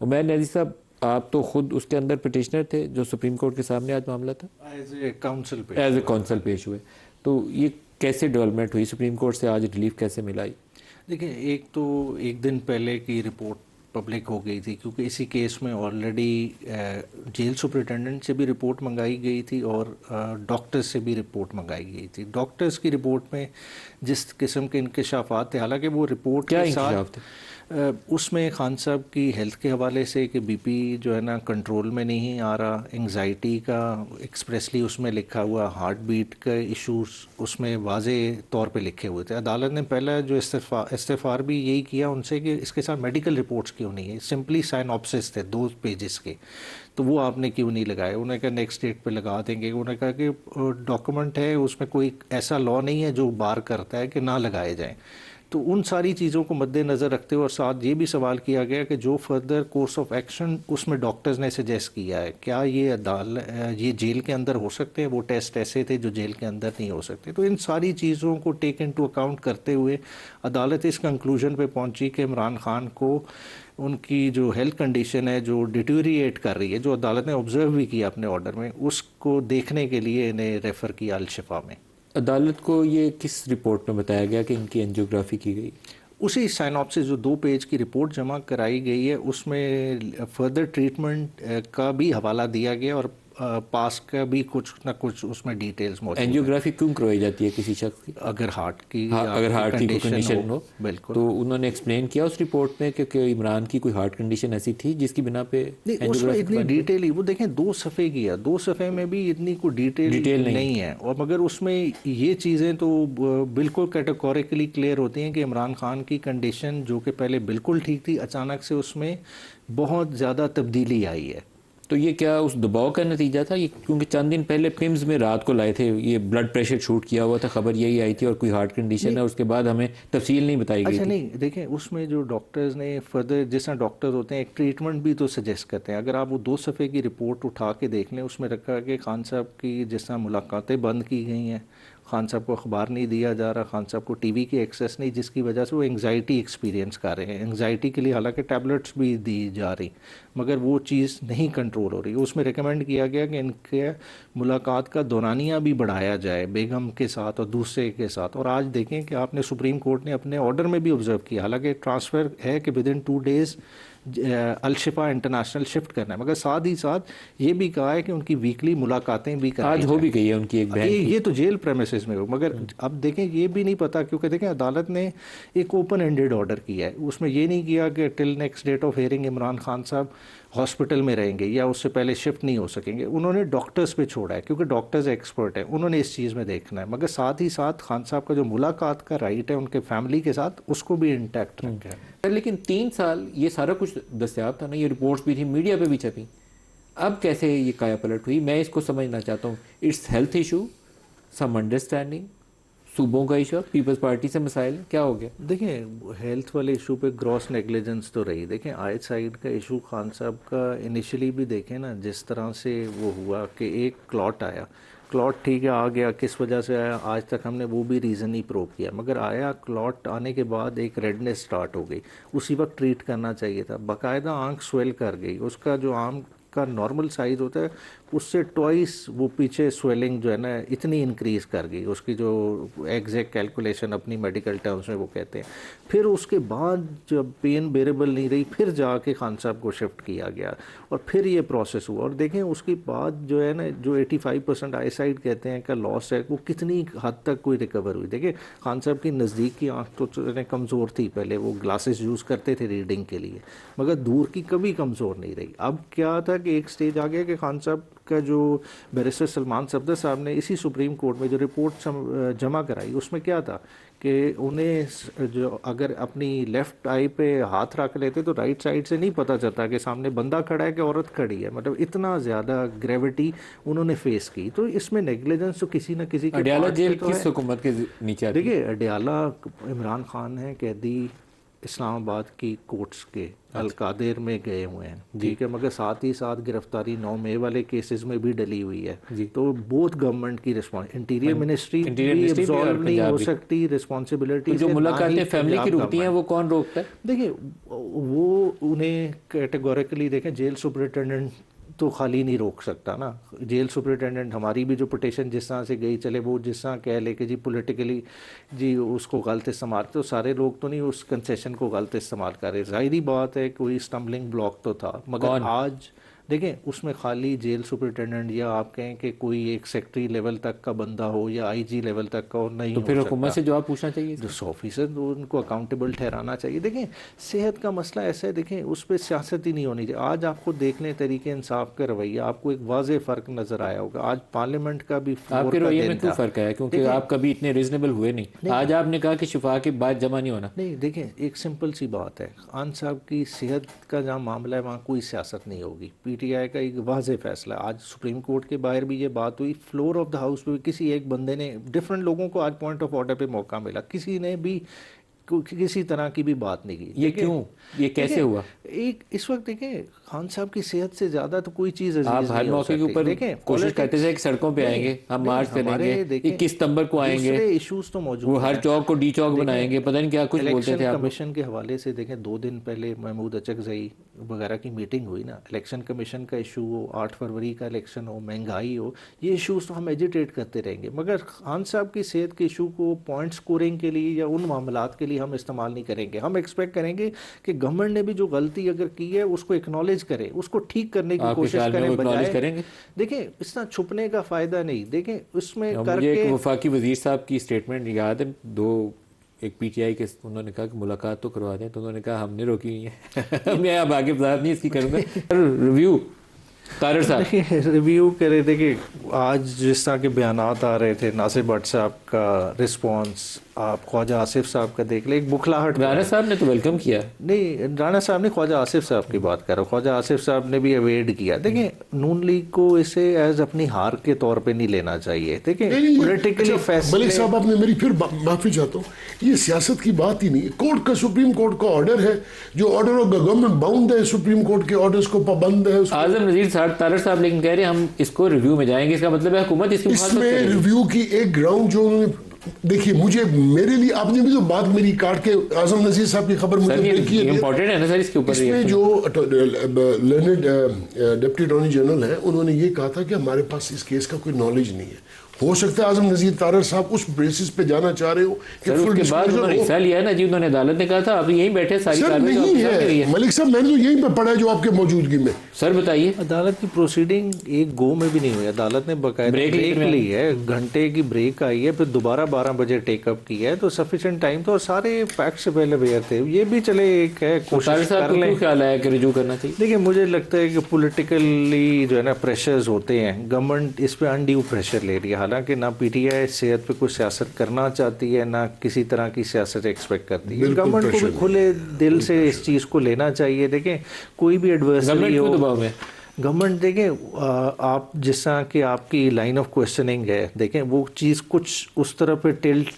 उमैर नज़ीर साहब, आप तो खुद उसके अंदर पिटिशनर थे जो सुप्रीम कोर्ट के सामने आज मामला था, एज ए काउंसिल पेश हुए, तो ये कैसे डेवलपमेंट हुई? सुप्रीम कोर्ट से आज रिलीफ कैसे मिला? देखिए, एक तो एक दिन पहले की रिपोर्ट पब्लिक हो गई थी, क्योंकि इसी केस में ऑलरेडी जेल सुपरिटेंडेंट से भी रिपोर्ट मंगाई गई थी और डॉक्टर्स से भी रिपोर्ट मंगाई गई थी। डॉक्टर्स की रिपोर्ट में जिस किस्म के इंकशाफात थे, हालांकि वो रिपोर्ट क्या के इंकशाफ साथ थे? उसमें खान साहब की हेल्थ के हवाले से कि बीपी जो है ना कंट्रोल में नहीं आ रहा, एंजाइटी का एक्सप्रेसली उसमें लिखा हुआ, हार्ट बीट का इश्यूज उसमें वाजे तौर पे लिखे हुए थे। अदालत ने पहला जो इस्तेफार भी यही किया उनसे कि इसके साथ मेडिकल रिपोर्ट्स क्यों नहीं है, सिंपली साइनॉप्सिस थे 2 पेजेस के, तो वो आपने क्यों नहीं लगाए? उन्होंने कहा नेक्स्ट डेट पे लगा देंगे। उन्होंने कहा कि डॉक्यूमेंट है, उसमें कोई ऐसा लॉ नहीं है जो बार करता है कि ना लगाए जाएँ। तो उन सारी चीज़ों को मद्देनज़र रखते हुए और साथ ये भी सवाल किया गया कि जो फर्दर कोर्स ऑफ एक्शन उसमें डॉक्टर्स ने सजेस्ट किया है, क्या ये जेल के अंदर हो सकते हैं? वो टेस्ट ऐसे थे जो जेल के अंदर नहीं हो सकते। तो इन सारी चीज़ों को टेक इनटू अकाउंट करते हुए अदालत इस कंक्लूजन पे पहुंची कि इमरान खान को उनकी जो हेल्थ कंडीशन है जो डिटोरिएट कर रही है, जो अदालत ने ऑब्जर्व भी किया अपने ऑर्डर में, उसको देखने के लिए इन्हें रेफ़र किया अल शिफा में। अदालत को ये किस रिपोर्ट में बताया गया कि इनकी एंजियोग्राफी की गई? उसी साइनॉप्सिस जो 2 पेज की रिपोर्ट जमा कराई गई है उसमें फर्दर ट्रीटमेंट का भी हवाला दिया गया और पास का भी कुछ ना कुछ उसमें डिटेल्स मौजूद है। एंजियोग्राफी क्यों करवाई जाती है किसी शख्स की? अगर हार्ट की अगर हार्ट की कोई कंडीशन हो, बिल्कुल। तो उन्होंने एक्सप्लेन किया उस रिपोर्ट में कि इमरान की कोई हार्ट कंडीशन ऐसी थी जिसकी बिना पे नहीं, उसमें इतनी डिटेल ही, वो देखें 2 सफ़े की है, 2 सफ़े में भी इतनी कोई डिटेल नहीं है। और मगर उसमें ये चीज़ें तो बिल्कुल कैटेगोरिकली क्लियर होती हैं कि इमरान खान की कंडीशन जो कि पहले बिल्कुल ठीक थी, अचानक से उसमें बहुत ज़्यादा तब्दीली आई है। तो ये क्या उस दबाव का नतीजा था? ये क्योंकि चंद दिन पहले पिम्स में रात को लाए थे, ये ब्लड प्रेशर शूट किया हुआ था, खबर यही आई थी, और कोई हार्ट कंडीशन है, उसके बाद हमें तफसील नहीं बताई गई अच्छा थी। नहीं, देखें उसमें जो डॉक्टर्स ने फर्दर, जिस तरह डॉक्टर्स होते हैं एक ट्रीटमेंट भी तो सजेस्ट करते हैं। अगर आप वो 2 सफ़े की रिपोर्ट उठा के देख लें, उसमें रखा कि खान साहब की जिस तरह मुलाकातें बंद की गई हैं, खान साहब को अखबार नहीं दिया जा रहा, खान साहब को टीवी की एक्सेस नहीं, जिसकी वजह से वो एंग्जाइटी एक्सपीरियंस कर रहे हैं। एंग्जाइटी के लिए हालांकि टैबलेट्स भी दी जा रही, मगर वो चीज़ नहीं कंट्रोल हो रही। उसमें रिकमेंड किया गया कि इनके मुलाकात का दौरानिया भी बढ़ाया जाए बेगम के साथ और दूसरे के साथ। और आज देखें कि आपने सुप्रीम कोर्ट ने अपने ऑर्डर में भी ऑब्जर्व किया, हालांकि ट्रांसफ़र है कि with in 2 days Al Shifa international shift करना है, मगर साथ ही साथ ये भी कहा है कि उनकी वीकली मुलाकातें भी कराई आज हो भी गई है उनकी एक बहन की। ये तो जेल प्रेमिसेस में हो, मगर अब देखें ये भी नहीं पता, क्योंकि देखें अदालत ने एक ओपन एंडेड ऑर्डर किया है, उसमें ये नहीं किया कि till next date of hearing Imran Khan साहब हॉस्पिटल में रहेंगे या उससे पहले शिफ्ट नहीं हो सकेंगे। उन्होंने डॉक्टर्स पे छोड़ा है, क्योंकि डॉक्टर्स एक्सपर्ट हैं, उन्होंने इस चीज़ में देखना है। मगर साथ ही साथ खान साहब का जो मुलाकात का राइट है उनके फैमिली के साथ, उसको भी इंटैक्ट रखा है। लेकिन 3 साल ये सारा कुछ दस्तयाब था ना, ये रिपोर्ट्स भी थी, मीडिया पे भी छपी, अब कैसे ये काया पलट हुई? मैं इसको समझना चाहता हूँ। It's health issue, some understanding, सूबों का इशू, पीपल्स पार्टी से मसाइल, क्या हो गया? देखें हेल्थ वाले इशू पे ग्रॉस नेग्लिजेंस तो रही। देखें आयत साइड का इशू खान साहब का इनिशियली भी देखें ना, जिस तरह से वो हुआ कि एक क्लॉट आया, क्लॉट ठीक है आ गया, किस वजह से आया आज तक हमने वो भी रीज़न नहीं प्रूव किया, मगर आया क्लॉट आने के बाद एक रेडनेस स्टार्ट हो गई, उसी वक्त ट्रीट करना चाहिए था। बाकायदा आंख स्वेल कर गई, उसका जो आम का नॉर्मल साइज़ होता है उससे ट्वाइस वो पीछे स्वेलिंग जो है ना इतनी इंक्रीज़ कर गई, उसकी जो एग्जैक्ट कैलकुलेशन अपनी मेडिकल टर्म्स में वो कहते हैं। फिर उसके बाद जब पेन बेरेबल नहीं रही, फिर जाके खान साहब को शिफ्ट किया गया और फिर ये प्रोसेस हुआ। और देखें उसके बाद जो है ना, जो 85% आईसाइट कहते हैं का लॉस है, वो कितनी हद तक कोई रिकवर हुई। देखिए खान साहब की नज़दीक की आँख तो कमज़ोर थी, पहले वो ग्लासेस यूज़ करते थे रीडिंग के लिए, मगर दूर की कभी कमज़ोर नहीं रही। अब क्या था कि एक स्टेज आ गया कि खान साहब का जो बैरिस्टर सलमान सफदर साहब ने इसी सुप्रीम कोर्ट में जो रिपोर्ट जमा कराई, उसमें क्या था कि उन्हें जो अगर अपनी लेफ़्ट आई पे हाथ रख लेते तो राइट साइड से नहीं पता चलता कि सामने बंदा खड़ा है कि औरत खड़ी है। मतलब इतना ज़्यादा ग्रेविटी उन्होंने फेस की। तो इसमें नेग्लिजेंस तो किसी न किसी के अडयाला जेल तो किस हुकूमत के नीचे आती है? देखिए अडयाला इमरान खान है कैदी, इस्लामाबाद की कोर्ट्स के अलकादेर में गए हुए हैं, ठीक है, मगर साथ ही साथ गिरफ्तारी 9 मई वाले केसेस में भी डली हुई है। तो बोथ गवर्नमेंट की रिस्पॉन्स, इंटीरियर मिनिस्ट्री भी एब्जॉल्व नहीं हो सकती रिस्पॉन्सिबिलिटी तो जो मुलाकातें फैमिली की रुकती हैं वो कौन रोकता है? देखिए वो उन्हें कैटेगोरिकली देखें, जेल सुपरिटेंडेंट तो खाली नहीं रोक सकता ना। जेल सुपरिटेंडेंट, हमारी भी जो पिटिशन जिस तरह से गई, चले वो जिस तरह कह ले कि जी पॉलिटिकली जी उसको गलत इस्तेमाल, तो सारे लोग तो नहीं उस कंसेशन को गलत इस्तेमाल कर रहे। ज़ाहिरी बात है कोई स्टम्बलिंग ब्लॉक तो था, मगर आज देखें उसमें खाली जेल सुपरिटेंडेंट या आप कहें कि कोई एक सेक्रेटरी लेवल तक का बंदा हो या आईजी लेवल तक का हो नहीं तो फिर हुकूमत से जवाब पूछना चाहिए, जो ऑफिसर तो उनको अकाउंटेबल ठहराना चाहिए। देखें सेहत का मसला ऐसा है, देखें उस पर सियासत ही नहीं होनी चाहिए। आज आपको देख लें तरीके इंसाफ का रवैया, आपको एक वाज़ेह फ़र्क नज़र आया होगा। आज पार्लियामेंट का भी आपके रवैये में क्यों फ़र्क आया? क्योंकि आप कभी इतने रीजनेबल हुए नहीं। आज आपने कहा कि शिफा के बाद जमा नहीं होना। नहीं, देखें एक सिंपल सी बात है, खान साहब की सेहत का जहाँ मामला है वहाँ कोई सियासत नहीं होगी। PTI का एक वाज़ेह फैसला, आज सुप्रीम कोर्ट के बाहर भी ये बात हुई, फ्लोर ऑफ द हाउस पे किसी एक बंदे ने, डिफरेंट लोगों को आज पॉइंट ऑफ ऑर्डर पे मौका मिला, किसी ने भी किसी तरह की भी बात नहीं की। ये क्यों, ये कैसे हुआ? एक इस वक्त देखें खान साहब की सेहत से ज्यादा तो कोई चीज आप हर मौके के ऊपर कोशिश करते थे कि सड़कों पे आएंगे, हम मार्च करेंगे, 21 सितंबर को आएंगे, इश्यूज तो मौजूद, वो हर चौक को डी चौक बनाएंगे, पता नहीं क्या कुछ बोलते थे आप। कमीशन के हवाले से देखें 2 दिन पहले महमूद अचकज़ई वगैरह की मीटिंग हुई ना, इलेक्शन कमीशन का इशू हो, 8 फरवरी का इलेक्शन हो, महंगाई हो, ये इशूज़ तो हम एजिटेट करते रहेंगे, मगर खान साहब की सेहत के इशू को पॉइंट स्कोरिंग के लिए या उन मामलात के लिए हम इस्तेमाल नहीं करेंगे। हम एक्सपेक्ट करेंगे कि गवर्नमेंट ने भी जो गलती अगर की है उसको एक्नॉलेज करे, उसको ठीक करने की कोशिश करें, बजाय देखें इस तरह छुपने का फ़ायदा नहीं। देखें उसमें करके वफाकी वज़ीर साहब की स्टेटमेंट याद है, एक PTI के उन्होंने कहा कि मुलाकात तो करवा दें, तो उन्होंने कहा हमने रोकी हुई है। मैं अब आगे बात नहीं इसकी करूँगा। रिव्यू तारड़ साहब रिव्यू करे, देखिए आज जिस तरह के बयानात आ रहे थे, नासिर भट्ट साहब का रिस्पॉन्स, आप ख्वाजा आसिफ साहब का देख ले, एक बुखलाहट। राणा साहब ने तो वेलकम किया। नहीं, राणा साहब ने, ख्वाजा आसिफ साहब की बात कर रहा हूँ, ख्वाजा आसिफ साहब ने भी अवेड किया। देखें नून लीग को इसे एज अपनी हार के तौर पे नहीं लेना चाहिए। देखें पॉलिटिकली फैसले, मलिक साहब आपने मेरी फिर माफी चाहता हूँ, ये सियासत की बात ही नहीं। कोर्ट का, सुप्रीम कोर्ट का ऑर्डर है, जो ऑर्डर ऑफ गवर्नमेंट बाउंड है, सुप्रीम कोर्ट के ऑर्डर्स को पाबंद है। आजम नजीर साहब तारड़ साहब लेकिन कह रहे हैं हम इसको रिव्यू में जाएंगे, इसका मतलब है हुकूमत इसमें रिव्यू की एक ग्राउंड जो उन्होंने, देखिए मुझे, मेरे लिए आपने भी जो बात मेरी काट के आजम नजीर साहब की खबर मुझे देखी है, इंपॉर्टेंट है ना सर इसके ऊपर। इसमें जो लर्नेड डिप्टी अटॉर्नी जनरल है, उन्होंने ये कहा था कि हमारे पास इस केस का कोई नॉलेज नहीं है। हो सकता है आजम नजीर तारड़ साहब उस बेसिस पे जाना चाह रहे हो कि उसके बाद उन्होंने हिस्सा लिया है ना जी, उन्होंने अदालत ने कहा था आप यहीं बैठे सारी कार्रवाई नहीं है। मलिक साहब मैंने तो यहीं पे पढ़ा है जो आपके मौजूदगी में। सर बताइए, अदालत की प्रोसीडिंग एक गो में भी नहीं हुई, अदालत ने बकायदा ब्रेक ली है, घंटे की ब्रेक आई है, फिर दोबारा 12 बजे टेकअप किया है, तो सफिशिएंट टाइम तो सारे फैक्ट्स अवेयर थे। ये भी चले एक है कोशिश कर लें, ख्याल आया कि रिजू करना चाहिए। देखिए मुझे लगता है कि पॉलिटिकली जो है ना प्रेशर्स होते हैं, गवर्नमेंट इस पे अनड्यू प्रेशर ले रही है। हालांकि ना PTI सेहत पे कुछ सियासत करना चाहती है, ना किसी तरह की सियासत एक्सपेक्ट करती है। गवर्नमेंट को भी खुले दिल से इस चीज़ को लेना चाहिए। देखें कोई भी एडवर्सरी हो, दबाव में गवर्नमेंट, देखें आप जिस तरह की आपकी लाइन ऑफ क्वेश्चनिंग है, देखें वो चीज़ कुछ उस तरह पे टिल्ट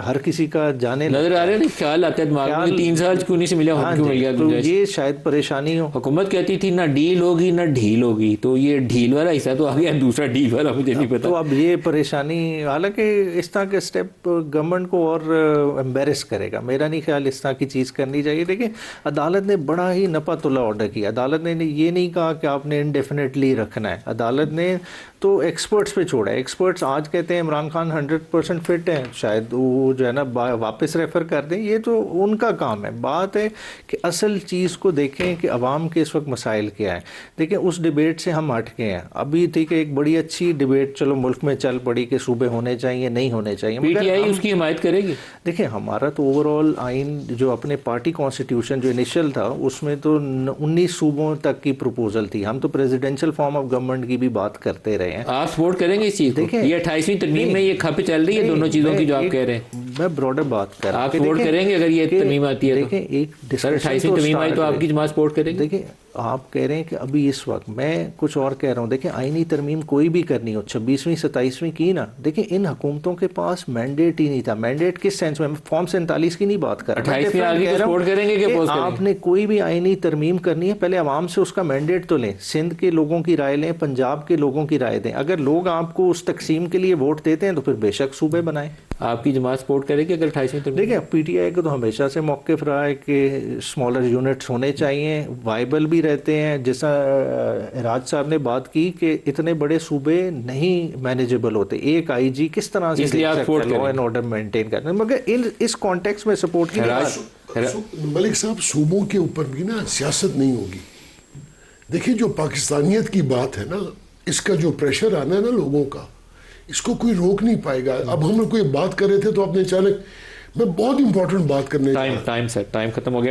हर किसी का जाने नजर आ रहा है ना, ख्याल आता है दिमाग में 3 साल क्यों नहीं से मिला, हाँ क्यों मिल गया, तो ये शायद परेशानी हो। हुकूमत कहती थी ना डील होगी ना ढील होगी, तो ये ढील वाला हिस्सा तो आ गया, दूसरा डील वाला मुझे नहीं पता। तो अब ये परेशानी, हालांकि इस तरह के स्टेप गवर्नमेंट को और एम्बेरस करेगा। मेरा नहीं ख्याल इस तरह की चीज़ करनी चाहिए। देखिए अदालत ने बड़ा ही नपा-तुला ऑर्डर किया। अदालत ने ये नहीं कहा कि आपने इंडेफिनेटली रखना है, अदालत ने तो एक्सपर्ट्स पे छोड़ा है। एक्सपर्ट्स आज कहते हैं इमरान खान 100% फिट हैं, शायद वो जो है ना वापस रेफर कर दें, ये तो उनका काम है। बात है कि असल चीज़ को देखें कि अवाम के इस वक्त मसाइल क्या हैं। देखें उस डिबेट से हम हट गए हैं। अभी ठीक है, एक बड़ी अच्छी डिबेट चलो मुल्क में चल पड़ी कि सूबे होने चाहिए नहीं होने चाहिए, PTI उसकी हिमायत करेगी। देखिए हमारा तो ओवरऑल आइन जो अपने पार्टी कॉन्स्टिट्यूशन जो इनिशियल था उसमें तो 19 सूबों तक की प्रपोजल थी। हम तो प्रेसिडेंशियल फॉर्म ऑफ गवर्नमेंट की भी बात करते रहे हैं। आप सपोर्ट करेंगे इस चीज को? ये 28वीं तरमीम में ये खप चल रही है दोनों चीजों की जो आप कह रहे हैं, मैं ब्रॉडर बात कर रहा हूं। आप सपोर्ट करेंगे अगर ये तरमीम आती है? देखिए एक सर 28वीं तरमीम आई तो आपकी जमात सपोर्ट करेगी? देखिए आप कह रहे हैं कि अभी इस वक्त मैं कुछ और कह रहा हूँ। देखिए आईनी तरमीम कोई भी करनी हो, 26वीं 27वीं की ना, देखिए इन हुकूमतों के पास मैंडेट ही नहीं था। मैंडेट किस सेंस में, फॉर्म 47 की नहीं बात कर रहा, 28वीं आगे को सपोर्ट करेंगे कि अपोज करेंगे? आपने कोई भी आईनी तरमीम करनी है, पहले आवाम से उसका मैंडेट तो लें, सिंध के लोगों की राय लें, पंजाब के लोगों की राय दें। अगर लोग आपको उस तकसीम के लिए वोट देते हैं तो फिर बेशक सूबे बनाएं। आपकी जमात सपोर्ट करेगी अगर 28वीं तरमीम? देखिए पीटीआई को तो हमेशा से मौक़िफ़ रहा है कि स्मॉलर यूनिट्स होने चाहिए, वाइबल भी रहते हैं। जैसा राज साहब ने बात की कि इतने बड़े सूबे नहीं मैनेजेबल होते, एक आईजी किस तरह से इसलिए आप support law and order maintain करते हैं, मगर इस कॉन्टेक्स्ट में सपोर्ट की मलिक साहब, सूबों के ऊपर भी ना सियासत नहीं होगी। देखिए जो पाकिस्तानियत की बात है ना, इसका जो प्रेशर आना है ना लोगों का, इसको कोई रोक नहीं पाएगा। अब हम लोग कोई बात कर रहे थे तो आपने अचानक, मैं बहुत इंपॉर्टेंट बात करने टाइम खत्म हो गया।